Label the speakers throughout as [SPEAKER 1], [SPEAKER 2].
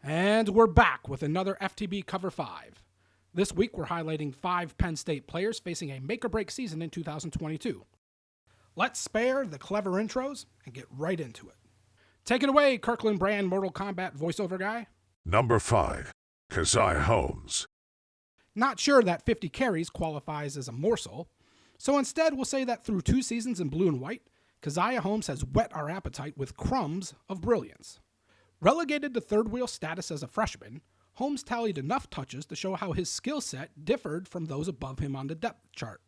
[SPEAKER 1] And we're back with another FTB Cover 5. This week we're highlighting 5 Penn State players facing a make-or-break season in 2022. Let's spare the clever intros and get right into it. Take it away, Kirkland Brand Mortal Kombat voiceover guy.
[SPEAKER 2] Number 5, Caziah Holmes.
[SPEAKER 1] Not sure that 50 carries qualifies as a morsel, so instead we'll say that through 2 seasons in blue and white, Caziah Holmes has whet our appetite with crumbs of brilliance. Relegated to third-wheel status as a freshman, Holmes tallied enough touches to show how his skill set differed from those above him on the depth chart.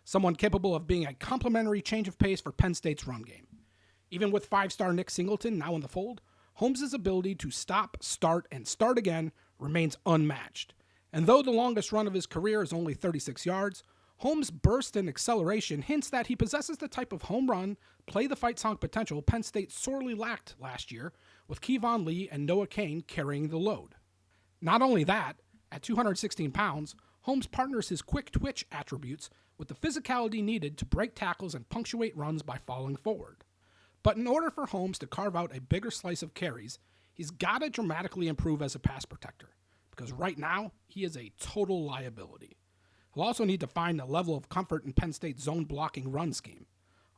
[SPEAKER 1] Someone capable of being a complementary change of pace for Penn State's run game. Even with 5-star Nick Singleton now in the fold, Holmes' ability to stop, start, and start again remains unmatched. And though the longest run of his career is only 36 yards, Holmes' burst and acceleration hints that he possesses the type of home run, play-the-fight song potential Penn State sorely lacked last year, with Kevon Lee and Noah Cain carrying the load. Not only that, at 216 pounds, Holmes partners his quick twitch attributes with the physicality needed to break tackles and punctuate runs by falling forward. But in order for Holmes to carve out a bigger slice of carries, he's got to dramatically improve as a pass protector, because right now, he is a total liability. He'll also need to find a level of comfort in Penn State's zone blocking run scheme.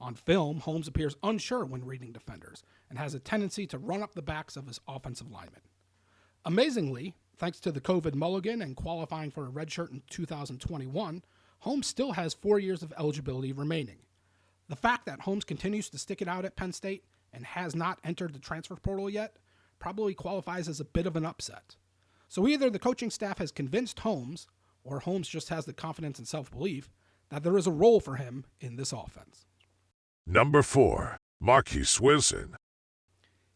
[SPEAKER 1] On film, Holmes appears unsure when reading defenders and has a tendency to run up the backs of his offensive linemen. Amazingly, thanks to the COVID mulligan and qualifying for a redshirt in 2021, Holmes still has 4 years of eligibility remaining. The fact that Holmes continues to stick it out at Penn State and has not entered the transfer portal yet probably qualifies as a bit of an upset. So either the coaching staff has convinced Holmes, or Holmes just has the confidence and self-belief that there is a role for him in this offense.
[SPEAKER 2] Number 4, Marquis Wilson.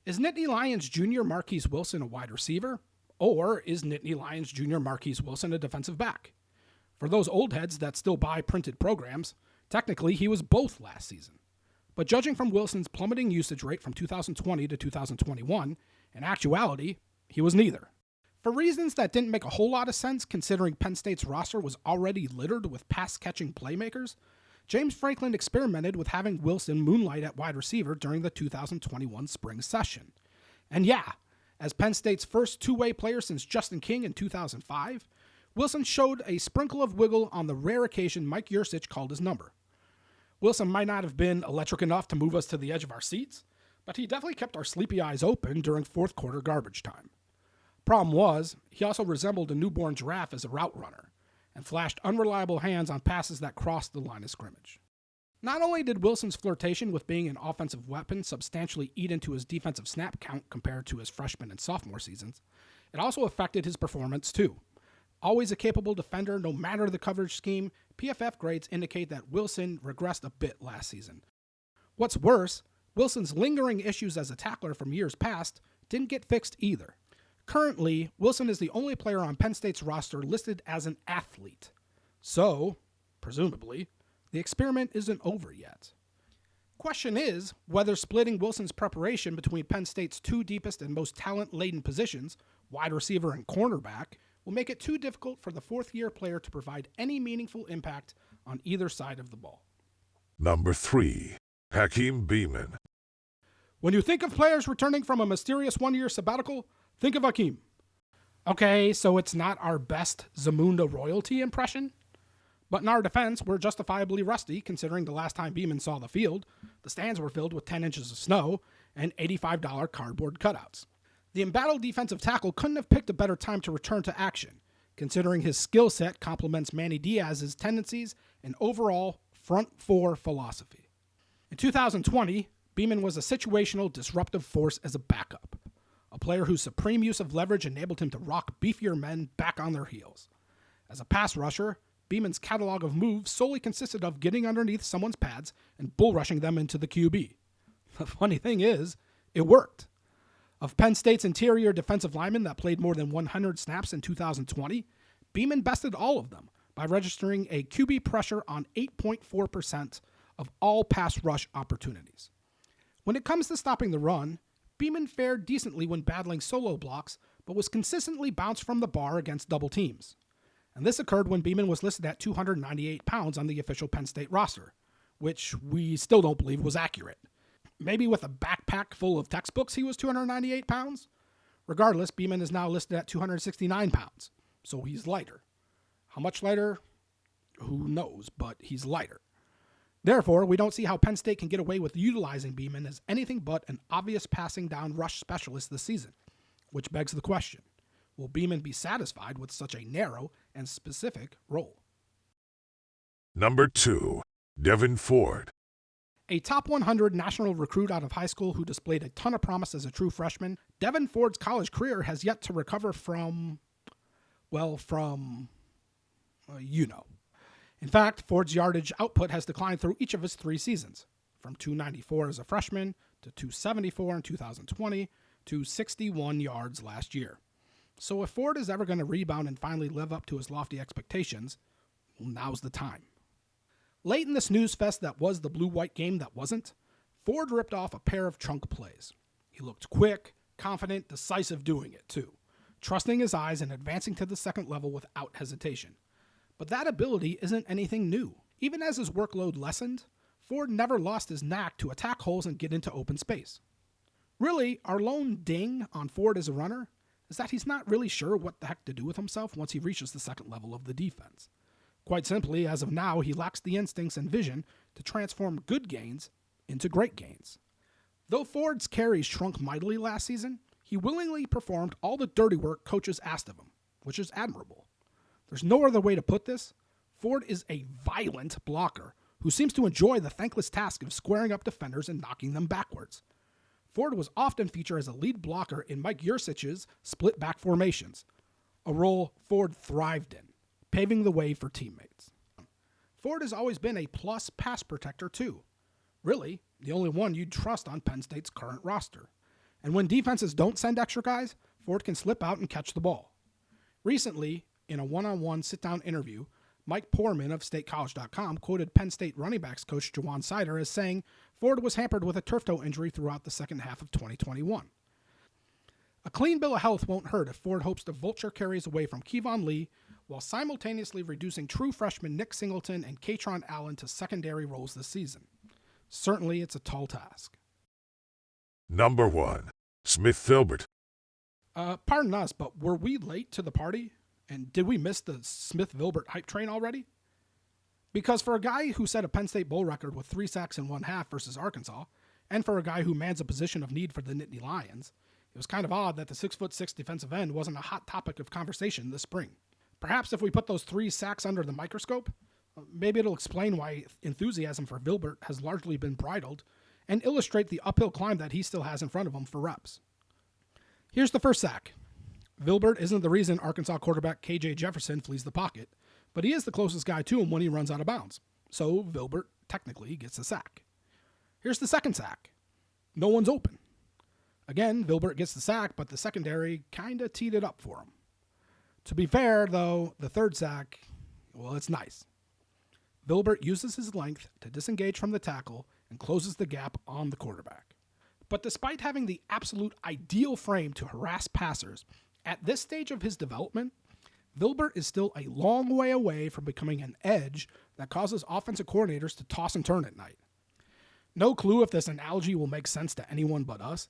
[SPEAKER 1] Is Nittany Lions Jr. Marquis Wilson a wide receiver? Or is Nittany Lions Jr. Marquis Wilson a defensive back? For those old heads that still buy printed programs, technically he was both last season. But judging from Wilson's plummeting usage rate from 2020 to 2021, in actuality, he was neither. For reasons that didn't make a whole lot of sense considering Penn State's roster was already littered with pass-catching playmakers, James Franklin experimented with having Wilson moonlight at wide receiver during the 2021 spring session. And yeah, as Penn State's first two-way player since Justin King in 2005, Wilson showed a sprinkle of wiggle on the rare occasion Mike Yurcich called his number. Wilson might not have been electric enough to move us to the edge of our seats, but he definitely kept our sleepy eyes open during fourth quarter garbage time. Problem was, he also resembled a newborn giraffe as a route runner, and flashed unreliable hands on passes that crossed the line of scrimmage. Not only did Wilson's flirtation with being an offensive weapon substantially eat into his defensive snap count compared to his freshman and sophomore seasons, it also affected his performance too. Always a capable defender no matter the coverage scheme, PFF grades indicate that Wilson regressed a bit last season. What's worse, Wilson's lingering issues as a tackler from years past didn't get fixed either. Currently, Wilson is the only player on Penn State's roster listed as an athlete. So, presumably, the experiment isn't over yet. Question is whether splitting Wilson's preparation between Penn State's 2 deepest and most talent-laden positions, wide receiver and cornerback, will make it too difficult for the fourth-year player to provide any meaningful impact on either side of the ball.
[SPEAKER 2] Number 3, Hakeem Beamon.
[SPEAKER 1] When you think of players returning from a mysterious one-year sabbatical, think of Hakeem. Okay, so it's not our best Zamunda royalty impression? But in our defense, we're justifiably rusty considering the last time Beamon saw the field, the stands were filled with 10 inches of snow and $85 cardboard cutouts. The embattled defensive tackle couldn't have picked a better time to return to action, considering his skill set complements Manny Diaz's tendencies and overall front four philosophy. In 2020, Beamon was a situational, disruptive force as a backup. A player whose supreme use of leverage enabled him to rock beefier men back on their heels. As a pass rusher, Beamon's catalog of moves solely consisted of getting underneath someone's pads and bull rushing them into the QB. The funny thing is, it worked. Of Penn State's interior defensive linemen that played more than 100 snaps in 2020, Beamon bested all of them by registering a QB pressure on 8.4% of all pass rush opportunities. When it comes to stopping the run, Beamon fared decently when battling solo blocks, but was consistently bounced from the bar against double teams. And this occurred when Beamon was listed at 298 pounds on the official Penn State roster, which we still don't believe was accurate. Maybe with a backpack full of textbooks he was 298 pounds? Regardless, Beamon is now listed at 269 pounds, so he's lighter. How much lighter? Who knows, but he's lighter. Therefore, we don't see how Penn State can get away with utilizing Beamon as anything but an obvious passing down rush specialist this season, which begs the question, will Beamon be satisfied with such a narrow and specific role?
[SPEAKER 2] Number 2. Devyn Ford.
[SPEAKER 1] A top 100 national recruit out of high school who displayed a ton of promise as a true freshman, Devyn Ford's college career has yet to recover from. In fact, Ford's yardage output has declined through each of his 3 seasons, from 294 as a freshman to 274 in 2020 to 61 yards last year. So if Ford is ever going to rebound and finally live up to his lofty expectations, well, now's the time. Late in the snooze fest that was the blue-white game that wasn't, Ford ripped off a pair of chunk plays. He looked quick, confident, decisive doing it too, trusting his eyes and advancing to the second level without hesitation. But that ability isn't anything new. Even as his workload lessened, Ford never lost his knack to attack holes and get into open space. Really, our lone ding on Ford as a runner is that he's not really sure what the heck to do with himself once he reaches the second level of the defense. Quite simply, as of now, he lacks the instincts and vision to transform good gains into great gains. Though Ford's carries shrunk mightily last season, he willingly performed all the dirty work coaches asked of him, which is admirable. There's no other way to put this. Ford is a violent blocker who seems to enjoy the thankless task of squaring up defenders and knocking them backwards. Ford was often featured as a lead blocker in Mike Yurcich's split back formations, a role Ford thrived in, paving the way for teammates. Ford has always been a plus pass protector too. Really, the only one you'd trust on Penn State's current roster. And when defenses don't send extra guys, Ford can slip out and catch the ball. Recently, in a one-on-one sit-down interview, Mike Poorman of StateCollege.com quoted Penn State running backs coach Jawan Sider as saying Ford was hampered with a turf toe injury throughout the second half of 2021. A clean bill of health won't hurt if Ford hopes to vulture carries away from Kevon Lee while simultaneously reducing true freshman Nick Singleton and Katron Allen to secondary roles this season. Certainly, it's a tall task.
[SPEAKER 2] Number 1. Smith Vilbert.
[SPEAKER 1] Pardon us, but were we late to the party? And did we miss the Smith Vilbert hype train already? Because for a guy who set a Penn State bowl record with 3 sacks in 1/2 versus Arkansas, and for a guy who mans a position of need for the Nittany Lions, it was kind of odd that the 6'6" defensive end wasn't a hot topic of conversation this spring. Perhaps if we put those 3 sacks under the microscope, maybe it'll explain why enthusiasm for Vilbert has largely been bridled and illustrate the uphill climb that he still has in front of him for reps. Here's the first sack. Vilbert isn't the reason Arkansas quarterback KJ Jefferson flees the pocket, but he is the closest guy to him when he runs out of bounds. So Vilbert technically gets the sack. Here's the second sack. No one's open. Again, Vilbert gets the sack, but the secondary kinda teed it up for him. To be fair, though, the third sack, well, it's nice. Vilbert uses his length to disengage from the tackle and closes the gap on the quarterback. But despite having the absolute ideal frame to harass passers, at this stage of his development, Vilbert is still a long way away from becoming an edge that causes offensive coordinators to toss and turn at night. No clue if this analogy will make sense to anyone but us,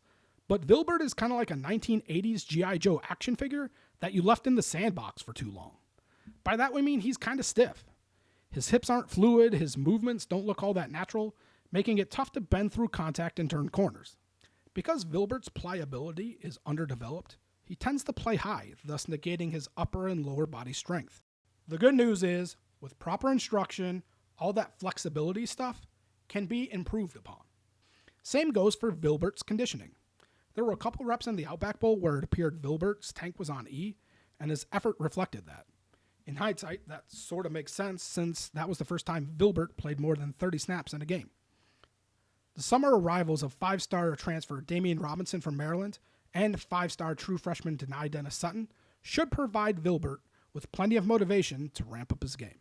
[SPEAKER 1] but Vilbert is kind of like a 1980s G.I. Joe action figure that you left in the sandbox for too long. By that we mean he's kind of stiff. His hips aren't fluid, his movements don't look all that natural, making it tough to bend through contact and turn corners. Because Vilbert's pliability is underdeveloped, he tends to play high, thus negating his upper and lower body strength. The good news is, with proper instruction, all that flexibility stuff can be improved upon. Same goes for Vilbert's conditioning. There were a couple reps in the Outback Bowl where it appeared Vilbert's tank was on E, and his effort reflected that. In hindsight, that sort of makes sense since that was the first time Vilbert played more than 30 snaps in a game. The summer arrivals of 5-star transfer Damian Robinson from Maryland and 5-star true freshman Denai Dennis Sutton should provide Vilbert with plenty of motivation to ramp up his game.